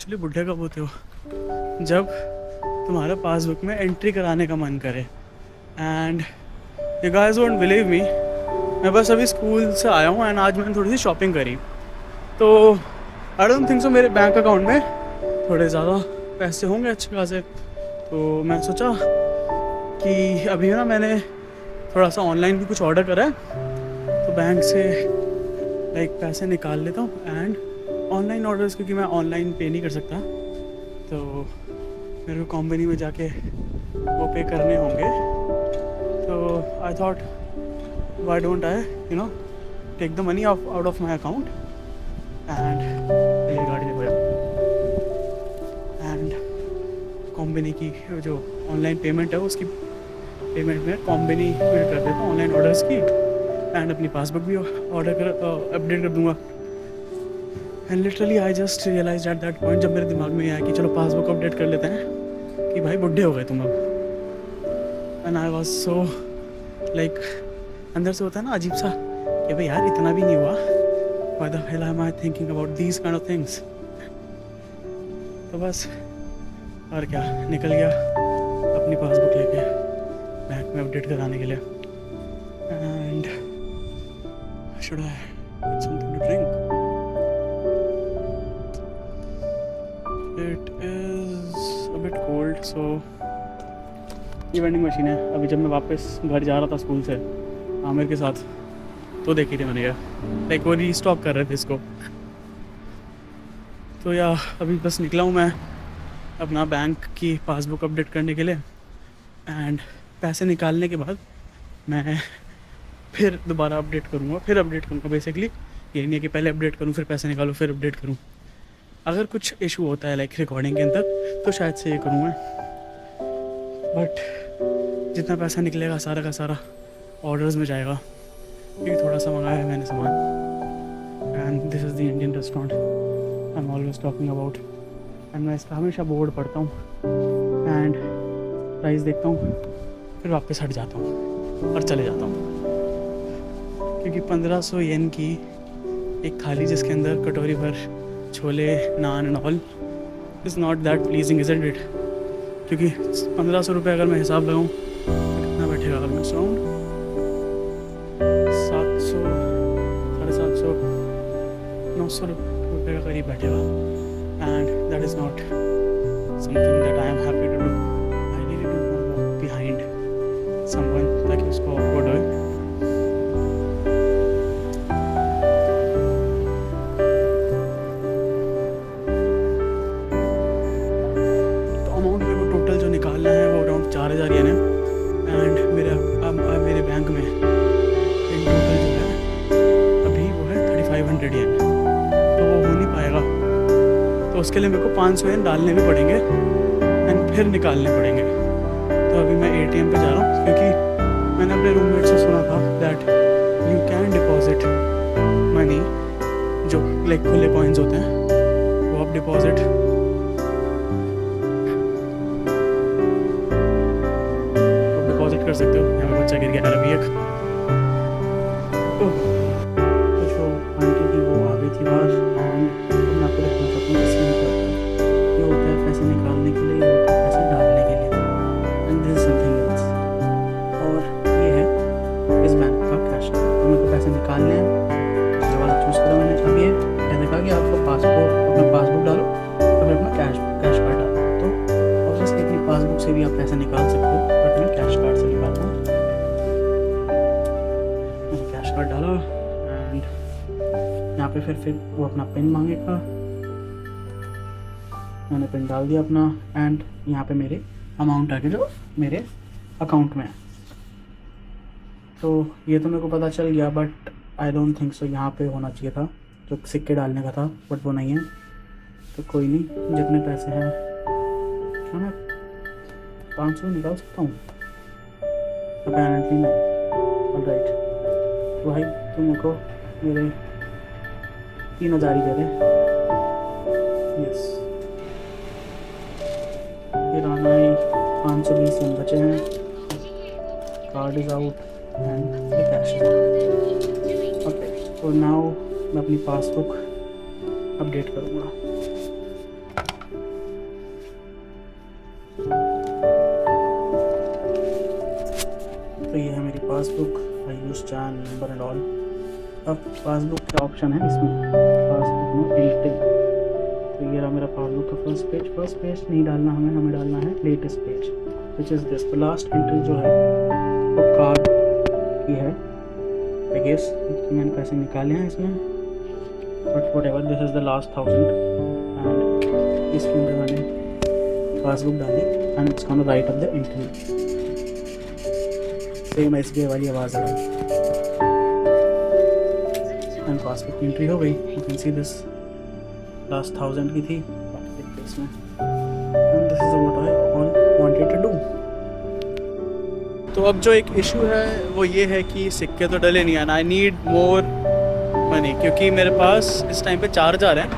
Actually बुढ़े कब होते हो? जब तुम्हारा पासबुक में एंट्री कराने का मन करे। And you guys won't believe me, मैं बस अभी स्कूल से आया हूँ एंड आज मैंने थोड़ी सी शॉपिंग करी। तो आई डोंट थिंक सो मेरे बैंक अकाउंट में थोड़े ज़्यादा पैसे होंगे अच्छे खासे। तो मैं सोचा कि अभी ना मैंने थोड़ा सा ऑनलाइन भी कुछ ऑर्डर करा है, तो बैंक से लाइक पैसे निकाल लेता हूँ। एंड ऑनलाइन ऑर्डर्स क्योंकि मैं ऑनलाइन पे नहीं कर सकता, तो मेरे को कंपनी में जाके वो पे करने होंगे। तो I thought why don't I take the money out of my account and गाड़ी में एंड कंपनी की जो ऑनलाइन पेमेंट है उसकी पेमेंट में कंपनी में कर देता हूँ ऑनलाइन ऑर्डर्स की। एंड अपनी पासबुक भी अपडेट कर दूंगा। And literally I just realise at that point, जब मेरे दिमाग में आया कि चलो पासबुक अपडेट कर लेते हैं, कि भाई बुढ़े हो गए तुम अब। And I was so like, अंदर से होता है ना अजीब सा कि भाई यार इतना भी नहीं हुआ, why the hell am I thinking about these kind of things. तो बस और क्या, निकल गया अपनी पासबुक लेके बैंक में अपडेट कराने के लिए। And should I get something to drink? It is a bit cold, so ये वेंडिंग मशीन है। अभी जब मैं वापस घर जा रहा था स्कूल से आमिर के साथ, तो देखी थी मैंने यार, लाइक वो रीस्टॉक कर रहे थे इसको। तो यार अभी बस निकला हूँ मैं अपना बैंक की पासबुक अपडेट करने के लिए। एंड पैसे निकालने के बाद मैं फिर दोबारा अपडेट करूँगा, फिर अपडेट करूँगा। बेसिकली ये नहीं है कि पहले अपडेट करूँ फिर पैसे निकालूँ फिर अपडेट करूँ। अगर कुछ इशू होता है लाइक रिकॉर्डिंग के अंदर तो शायद से ये करूँगा, बट जितना पैसा निकलेगा सारा का सारा ऑर्डर्स में जाएगा, क्योंकि थोड़ा सा मंगाया है मैंने सामान। And this is the Indian restaurant I am always talking about. And मैं इसका हमेशा बोर्ड पढ़ता हूँ एंड प्राइस देखता हूँ, फिर वापस हट जाता हूँ और चले जाता हूँ, क्योंकि 1500 येन की एक थाली जिसके अंदर कटोरी भर छोले naan and all is not that pleasing isn't it. क्योंकि 1500 रुपये अगर मैं हिसाब लगाऊँ तो कितना बैठेगा ऑलमोस्ट अराउंड 700 750 900 रुपये का करीब बैठेगा। And that is not something that I am happy to do. I really don't want to walk behind someone ताकि उसको ऑकवर्ड हो। निकालना है वो अराउंड 4000 येन है। एंड मेरे बैंक में इन टोटल जो है अभी वो है 3500 येन, तो वो हो नहीं पाएगा। तो उसके लिए मेरे को 500 येन डालने भी पड़ेंगे एंड फिर निकालने पड़ेंगे। तो अभी मैं ATM पे जा रहा हूँ, क्योंकि मैंने अपने रूममेट से सुना था that you can deposit money, जो लाइक खुले कॉइन्स होते हैं वो आप डिपॉजिट कर सकते हो। यहाँ पे बच्चा गिर गया अभी एक। तो जो आंटी थी वो आ गई थी बाहर। एंड मैं आपको दिखाना चाहता हूँ इसमें ये होता है पैसे निकालने के लिए, ये होता है पैसे डालने के लिए। And this is something else, और ये है इस बैंक का कैश। तो मेरे को पैसे निकालने हैं, ये वाला चूज़ करा मैंने। अब ये मैंने कहा कि आपको अपना पासबुक डालो और फिर अपना कैश कार्ड डालो। तो ऑब्वियसली अपनी पासबुक से भी आप पैसे निकाल सकते हो, बट मैं कैश कार्ड से निकालता हूँ। मैंने कैश कार्ड डाला एंड यहाँ पे फिर वो अपना पिन मांगेगा। मैंने पिन डाल दिया अपना एंड यहाँ पे मेरे अमाउंट आ गया जो मेरे अकाउंट में है। तो ये तो मेरे को पता चल गया, but I don't think so यहाँ पे होना चाहिए था जो सिक्के डालने का था, बट वो नहीं है। तो कोई नहीं, जितने पैसे हैं क्या मैं 500 निकाल सकता हूँ? अपेरेंटली नहीं। ऑलराइट, तो भाई तुम मेरे को मेरे 3000 ही दे दे। यस, फिर आना ही 520 येन बचे हैं। Card is out and the cash is out. Okay, तो नाउ मैं अपनी पासबुक अपडेट करूँगा। Passbook I use Chan number and all. अब पासबुक का ऑप्शन है इसमें, पासबुक नो एंट्री। तो ये रहा मेरा पासबुक का फर्स्ट पेज नहीं डालना हमें डालना है latest page which is this. तो लास्ट एंट्री जो है वो कार्ड की है आई गेस, मैंने पैसे निकाले हैं इसमें, but what ever this is the last 1000 and इसके अंदर मैंने पासबुक डाली and it's gonna right up the entry. Same SBI वाली आवाज़ आ गई एंड पासबुक की एंट्री हो गई। You can see this last 1000 की थी इसमें and this is what I all wanted to do. तो अब जो एक इशू है वो ये है कि सिक्के तो डले नहीं, and I need more money, क्योंकि मेरे पास इस टाइम पे 4000 हैं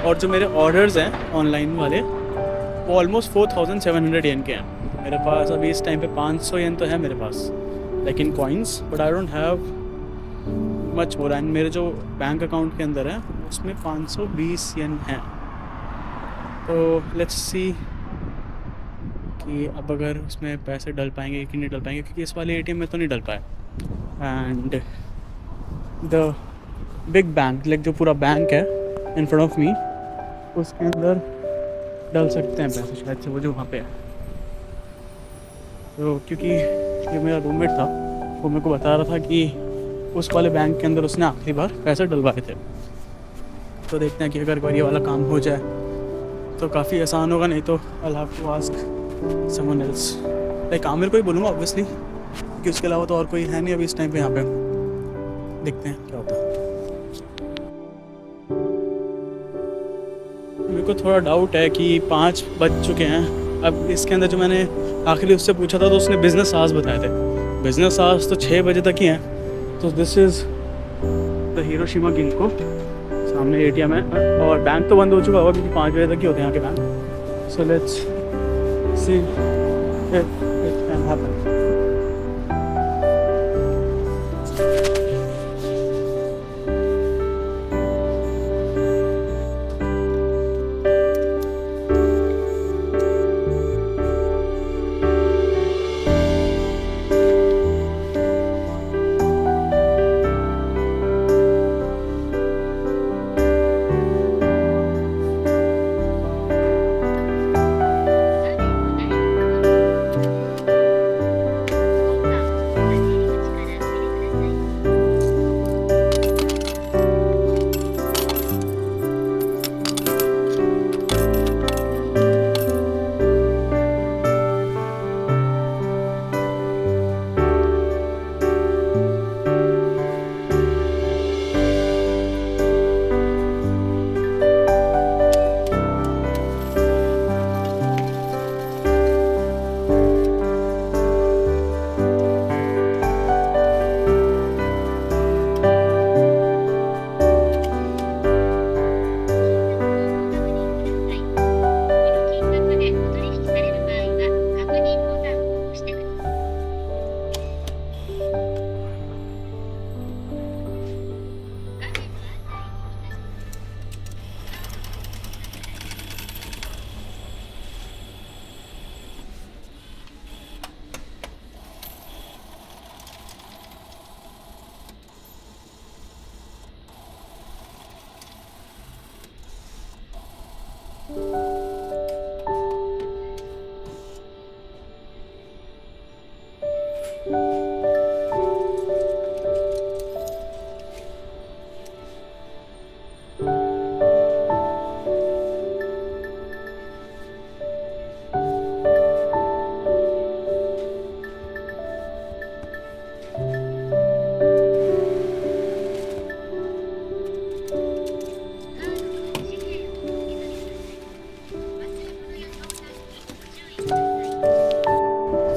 और जो मेरे ऑर्डर्स हैं ऑनलाइन वाले वो ऑलमोस्ट 4700 येन के हैं। तो मेरे पास अभी इस टाइम पे 500 येन तो है मेरे पास like in coins, but I don't have much more. And मेरे जो बैंक अकाउंट के अंदर है उसमें 520 येन हैं। तो लेट्स सी कि अब अगर उसमें पैसे डल पाएंगे कि नहीं डल पाएंगे, क्योंकि इस वाले ATM में तो नहीं डल पाए। And the big bank like जो पूरा बैंक है इन फ्रंट ऑफ मी उसके अंदर डल सकते हैं पैसे शायद से, वो जो वहाँ पे है। तो क्योंकि ये मेरा रूममेट था वो मेरे को बता रहा था कि उस वाले बैंक के अंदर उसने आखिरी बार पैसे डलवाए थे। तो देखते हैं कि अगर कोई ये वाला काम हो जाए तो काफ़ी आसान होगा, नहीं तो I have to ask someone else. Like Aamir को ही बोलूँगा ऑब्वियसली, क्योंकि उसके अलावा तो और कोई है नहीं अभी इस टाइम पे यहाँ पे। देखते हैं क्या होता है। मेरे को थोड़ा डाउट है कि 5 बज चुके हैं। अब इसके अंदर जो मैंने आखिरी उससे पूछा था तो उसने बिज़नेस आवर्स बताए थे, बिज़नेस आवर्स तो 6 बजे तक ही हैं। तो this is the Hiroshima ginkgo, सामने ATM है और बैंक तो बंद हो चुका होगा क्योंकि 5 बजे तक ही होते हैं यहाँ के bank. So let's see if it can happen.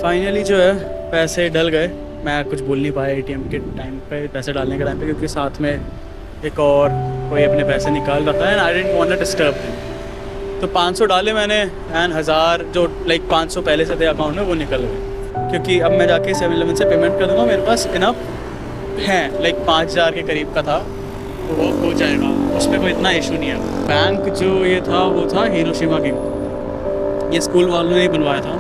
Finally जो है पैसे डल गए। मैं कुछ बोल नहीं पाया ATM के टाइम पे, पैसे डालने के टाइम पे, क्योंकि साथ में एक और कोई अपने पैसे निकाल रहा था and I didn't want to disturb him. तो 500 डाले मैंने एंड 1000 जो लाइक 500 पहले से थे अकाउंट में वो निकल गए, क्योंकि अब मैं जाके 7-Eleven से पेमेंट कर दूँगा। मेरे पास इनफ है, लाइक 5000 के करीब का था, तो वो हो जाएगा, उसमें कोई इतना इशू नहीं है। बैंक जो ये था वो था हिरोशिमा गिंको, ये स्कूल वालों ने ही बनवाया था,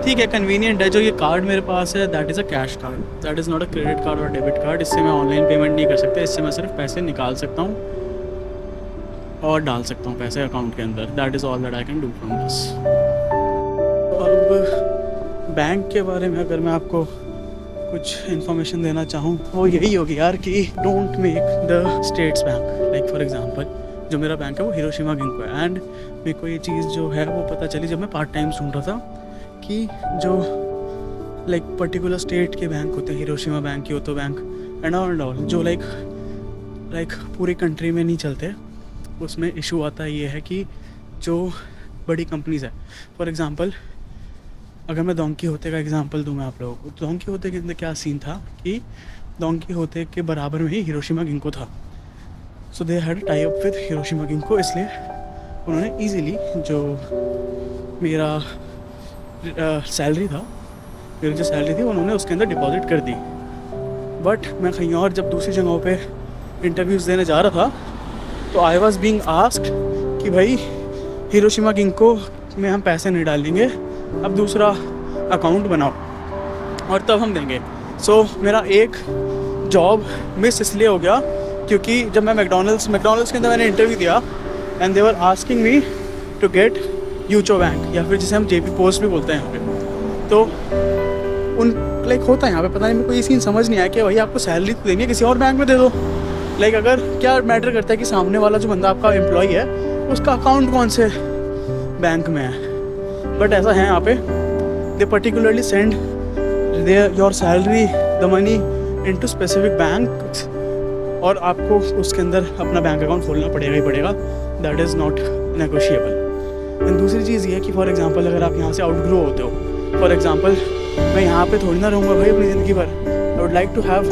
ठीक है कन्वीनियंट है। जो ये कार्ड मेरे पास है that is a cash card, that is not a credit card और डेबिट कार्ड। इससे मैं ऑनलाइन पेमेंट नहीं कर सकता, इससे मैं सिर्फ पैसे निकाल सकता हूँ और डाल सकता हूँ पैसे अकाउंट के अंदर। That is all that I can do from this. अब बैंक के बारे में अगर मैं आपको कुछ इन्फॉर्मेशन देना चाहूँ वो यही होगी यार कि don't make the states bank. Like for example जो मेरा बैंक है वो हिरोशिमा गिंको है। एंड मेरे को ये चीज़ जो है वो पता चली जब मैं पार्ट टाइम ढूंढ रहा था कि जो लाइक पर्टिकुलर स्टेट के बैंक होते हैं, Hiroshima bank, Kyoto bank and all जो लाइक पूरी कंट्री में नहीं चलते, उसमें इशू आता ये है कि जो बड़ी कंपनीज है, फॉर एग्जांपल अगर मैं डोंकी होते का एग्जांपल दूँ मैं आप लोगों को, तो डोंकी होते के अंदर क्या सीन था कि डोंकी होते के बराबर में ही हिरोशिमा गिंको था। So they had tie up with Hiroshima Ginko, इसलिए उन्होंने ईजीली जो मेरा सैलरी था, मेरी जो सैलरी थी उन्होंने उसके अंदर डिपॉजिट कर दी। बट मैं कहीं और जब दूसरी जगहों पे इंटरव्यूज़ देने जा रहा था तो आई वॉज बीइंग आस्क्ड कि भाई हिरोशिमा गिंको में हम पैसे नहीं डालेंगे, अब दूसरा अकाउंट बनाओ और तब हम देंगे। सो मेरा एक जॉब मिस इसलिए हो गया क्योंकि जब मैं मैकडोनल्ड्स के अंदर मैंने इंटरव्यू दिया and they were asking me to get Yucho bank या फिर जिसे हम जेपी पोस्ट भी बोलते हैं यहाँ पे, तो उन लाइक होता है यहाँ पे, पता नहीं मेरे को ये सीन समझ नहीं आया कि भाई आपको सैलरी तो देनी है किसी और बैंक में दे दो। लाइक अगर क्या मैटर करता है कि सामने वाला जो बंदा आपका एम्प्लॉय है उसका अकाउंट कौन से बैंक में है। बट ऐसा है यहाँ पे, they particularly send your salary the money into specific bank और आपको उसके अंदर अपना बैंक अकाउंट खोलना पड़ेगा ही पड़ेगा। That is not negotiable. And दूसरी चीज़ ये है कि फॉर एग्जांपल अगर आप यहाँ से आउटग्रो होते हो, फॉर एग्जांपल मैं यहाँ पे थोड़ी ना रहूँगा भाई अपनी ज़िंदगी भर। I would like to have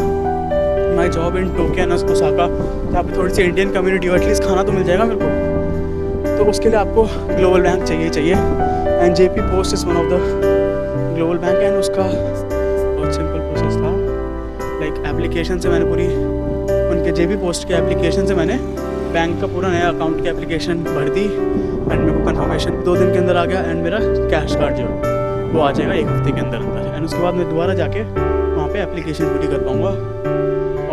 my job in Tokyo and Osaka, जहाँ पे थोड़ी सी इंडियन कम्युनिटी हो, एटलीस्ट खाना तो मिल जाएगा मेरे को। तो उसके लिए आपको ग्लोबल बैंक चाहिए and JP post is one of the global bank. And उसका बहुत सिंपल प्रोसेस था, लाइक एप्लीकेशन से मैंने पूरी उनके जेपी पोस्ट के एप्लीकेशन से मैंने बैंक का पूरा नया अकाउंट की एप्लीकेशन भर दी एंड मेरे को कन्फर्मेशन 2 दिन के अंदर आ गया एंड मेरा कैश कार्ड जो है वो आ जाएगा 1 हफ्ते के अंदर एंड उसके बाद मैं दोबारा जाके वहाँ पे एप्लीकेशन पूरी कर पाऊँगा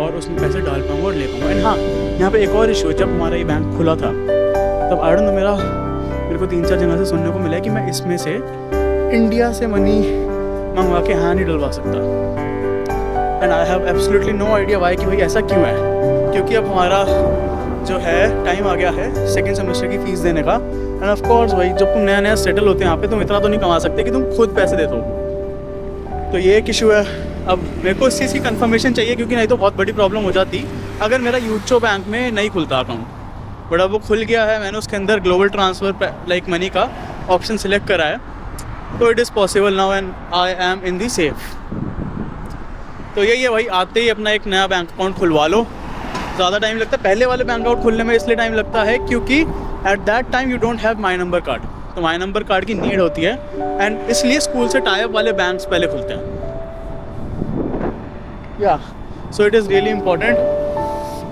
और उसमें पैसे डाल पाऊँगा और ले पाऊँगा। एंड हाँ, यहाँ पे एक और इशू है, जब हमारा ये बैंक खुला था तब आई डोंट नो मेरे को 3-4 जगह से सुनने को मिला कि मैं इसमें से इंडिया से मनी मंगवा के यहाँ नहीं डलवा सकता। And I have absolutely no idea why कि भाई ऐसा क्यों है, क्योंकि अब हमारा जो है टाइम आ गया है सेकेंड सेमेस्टर की फ़ीस देने का। एंड ऑफ कोर्स भाई जब तुम नया सेटल होते हैं यहाँ पे तुम इतना तो नहीं कमा सकते कि तुम खुद पैसे दे दो, तो ये एक इशू है। अब मेरे को इस चीज़ की कंफर्मेशन चाहिए क्योंकि नहीं तो बहुत बड़ी प्रॉब्लम हो जाती अगर मेरा यूचो बैंक में नहीं खुलता अकाउंट। बट अब वो खुल गया है, मैंने उसके अंदर ग्लोबल ट्रांसफ़र लाइक मनी का ऑप्शन सिलेक्ट करा है, तो it is possible now and I am in the safe. तो यही है भाई, आते ही अपना एक नया बैंक अकाउंट खुलवा लो। ज़्यादा टाइम लगता है पहले वाले बैंक अकाउंट खुलने में, इसलिए टाइम लगता है क्योंकि at that time you don't have my number card, तो माई नंबर कार्ड की नीड होती है एंड इसलिए स्कूल से टाई अप वाले बैंक्स पहले खुलते हैं। या so it is really important.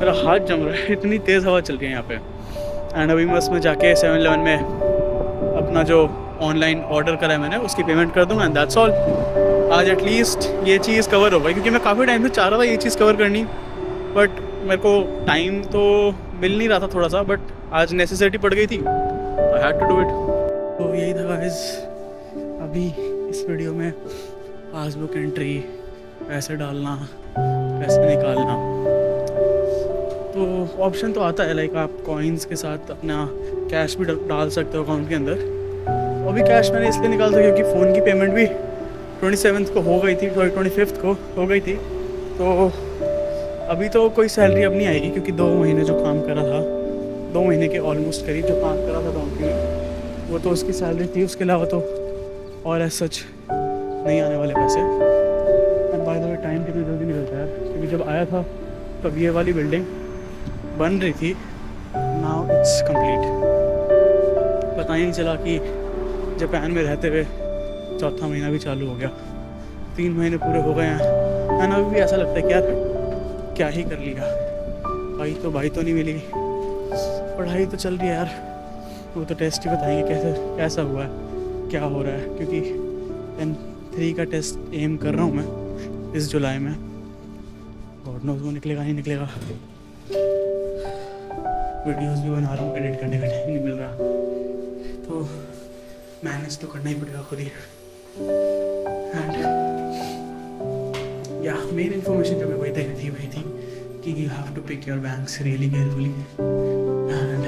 मेरा हाथ जम रहा है, इतनी तेज़ हवा चल रही है यहाँ पे। एंड अभी बस मैं जाके 7-Eleven में अपना जो ऑनलाइन ऑर्डर करा है मैंने उसकी पेमेंट कर दूँगा एंड दैट्स ऑल। आज एटलीस्ट ये चीज़ कवर हो गई क्योंकि मैं काफ़ी टाइम से चाह रहा था ये चीज़ कवर करनी, बट मेरे को टाइम तो मिल नहीं रहा था थोड़ा सा, बट आज नेसेसिटी पड़ गई थी, I had to do it. तो यही था गाइस अभी इस वीडियो में, पासबुक एंट्री, पैसे डालना, पैसे निकालना। तो ऑप्शन तो आता है लाइक आप कॉइन्स के साथ अपना कैश भी डाल सकते हो अकाउंट के अंदर। अभी कैश मैंने इसलिए निकाल था क्योंकि फ़ोन की पेमेंट भी 27 को हो गई थी, 25 को हो गई थी। तो अभी तो कोई सैलरी अब नहीं आएगी क्योंकि 2 महीने जो काम करा था, 2 महीने के ऑलमोस्ट करीब जो काम करा था डोंकी में, वो तो उसकी सैलरी थी। उसके अलावा तो और एज सच नहीं आने वाले पैसे। And by the way time कितनी जल्दी निकलता है क्योंकि जब आया था तब ये वाली बिल्डिंग बन रही थी, नाउ इट्स कंप्लीट। पता ही नहीं चला कि जापान में रहते हुए 4था महीना भी चालू हो गया, 3 महीने पूरे हो गए हैं। एंड अभी भी ऐसा लगता है कि यार क्या ही कर लिया, भाई तो नहीं मिली, पढ़ाई तो चल रही है यार, वो तो टेस्ट ही बताएंगे कैसा हुआ है, क्या हो रहा है, क्योंकि 10-3 का टेस्ट एम कर रहा हूँ मैं इस जुलाई में। गॉड नोज़ वो निकलेगा नहीं निकलेगा। वीडियोस भी बना रहा हूँ, एडिट करने का टाइम नहीं मिल रहा, तो मैनेज तो करना ही पड़ेगा खुद ही। एंड या मेन इन्फॉर्मेशन जो मैं वही थी कि you have to pick your banks really carefully. And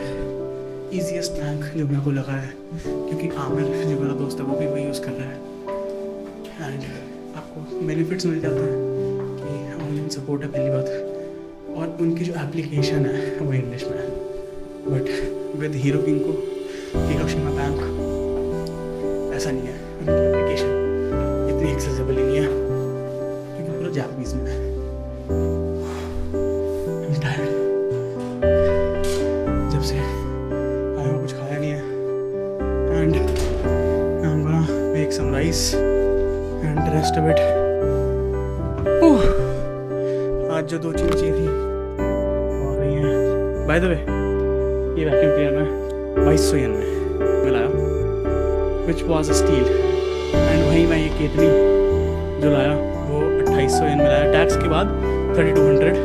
easiest bank जो मेरे को लगा है, क्योंकि आमिर जो मेरा दोस्त है वो भी वही यूज़ कर रहा है एंड आपको बेनिफिट्स मिल जाते हैं कि ऑनलाइन सपोर्ट है पहली बात, और उनकी जो एप्लीकेशन है वो इंग्लिश में है। बट विद हीरो किंग को हिरोशिमा बैंक ऐसा नहीं है, उनकी एप्लीकेशन इतनी एक्सेसिबल ही नहीं है क्योंकि पूरा जापानीज में है। जब से आया हूँ कुछ खाया नहीं है and I'm gonna make some rice and rest a bit। आज जो 2 चीज़ें चाहिए थी वो आ गई हैं। बाय द वे ये वैक्यूम क्लीनर मैं 2200 येन में लाया, which was a steel. And वहीं मैं ये केतली जो लाया वो 2800 येन में लाया, टैक्स के बाद 3200।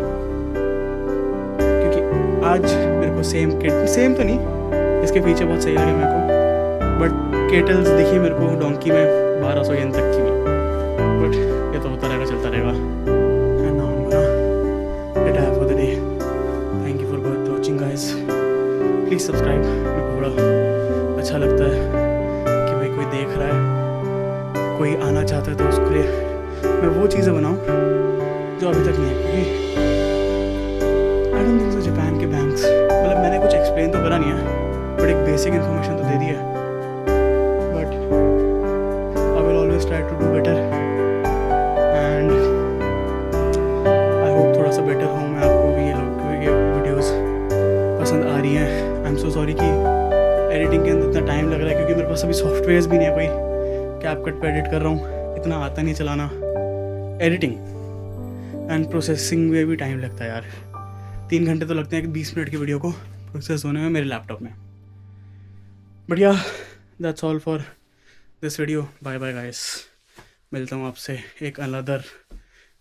क्योंकि आज मेरे को सेम तो नहीं, इसके पीछे बहुत सही लगे मेरे को, बट केटल्स दिखी मेरे को डोंकी में 1200 येन तक की भी। बट ये तो होता रहेगा, चलता रहेगा। And now I'm gonna retire for the day। Thank you for watching guys। Please subscribe, मेरे को बड़ा अच्छा लगता है कि भाई कोई देख रहा है, कोई आना चाहता है, तो उसके लिए मैं वो चीज़ें बनाऊँ जो अभी तक नहीं है। क्योंकि I don't think so Japan के बैंक्स, मतलब मैंने कुछ एक्सप्लेन तो करा नहीं है बट एक बेसिक इन्फॉर्मेशन तो दे दी है। But I will always try to do better and I hope थोड़ा सा बेटर हूँ मैं, आपको भी ये लोग ये वीडियोज़ पसंद आ रही हैं। आई एम सो सॉरी कि एडिटिंग के अंदर इतना टाइम लग रहा है, क्योंकि मेरे पास अभी सॉफ्टवेयर्स भी नहीं है कोई। कैपकट पे एडिट कर रहा हूँ, इतना आता नहीं चलाना। एडिटिंग एंड प्रोसेसिंग में भी टाइम लगता है यार, 3 घंटे तो लगते हैं कि 20 मिनट की वीडियो को प्रोसेस होने में मेरे लैपटॉप में। बट या that's all for this video. Bye bye guys, मिलता हूँ आपसे एक अनदर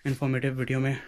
इन्फॉर्मेटिव वीडियो में।